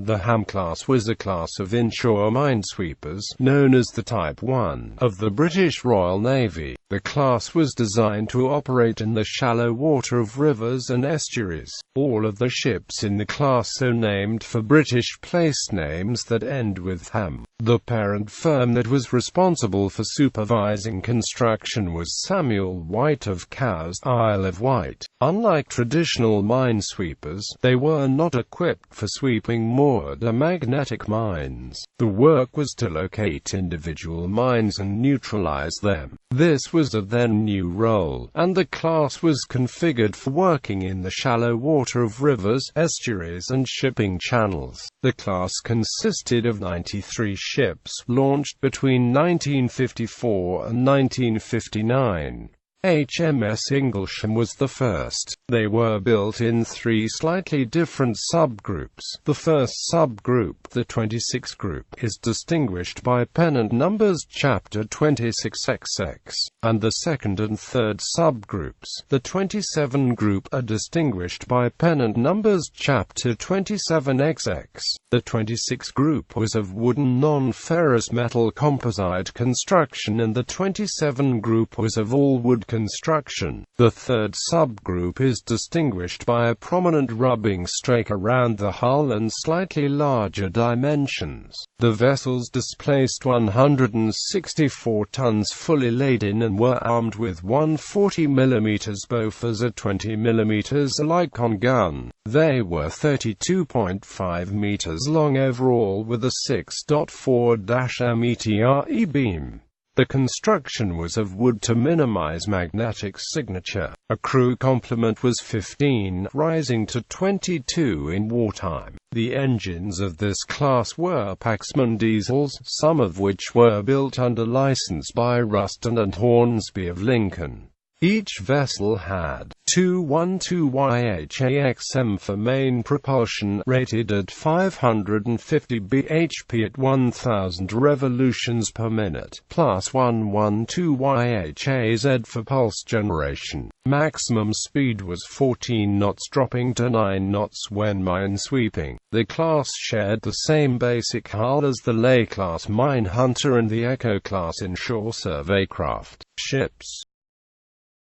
The Ham class was a class of inshore minesweepers, known as the Type 1, of the British Royal Navy. The class was designed to operate in the shallow water of rivers and estuaries. All of the ships in the class are named for British place names that end with Ham. The parent firm that was responsible for supervising construction was Samuel Wight of Cowes, Isle of Wight. Unlike traditional minesweepers, they were not equipped for sweeping moored or magnetic mines. The work was to locate individual mines and neutralize them. This was a then new role, and the class was configured for working in the shallow water of rivers, estuaries and shipping channels. The class consisted of 93 ships, launched between 1954 and 1959. HMS Inglesham was the first. They were built in three slightly different subgroups. The first subgroup, the 26 group, is distinguished by pennant numbers Chapter 26XX, and the second and third subgroups, the 27 group, are distinguished by pennant numbers Chapter 27XX. The 26 group was of wooden non-ferrous metal composite construction and the 27 group was of all-wood construction. The third subgroup is distinguished by a prominent rubbing strake around the hull and slightly larger dimensions. The vessels displaced 164 tons fully laden and were armed with one 40mm Bofors a 20mm Lycon gun. They were 32.5 meters long overall with a 6.4-m ETRE beam. The construction was of wood to minimize magnetic signature. A crew complement was 15, rising to 22 in wartime. The engines of this class were Paxman diesels, some of which were built under license by Ruston and Hornsby of Lincoln. Each vessel had 212 YHAXM for main propulsion, rated at 550 bhp at 1000 revolutions per minute, plus 112 YHAZ for pulse generation. Maximum speed was 14 knots, dropping to 9 knots when minesweeping. The class shared the same basic hull as the Ley class mine hunter and the Echo class inshore survey craft. Ships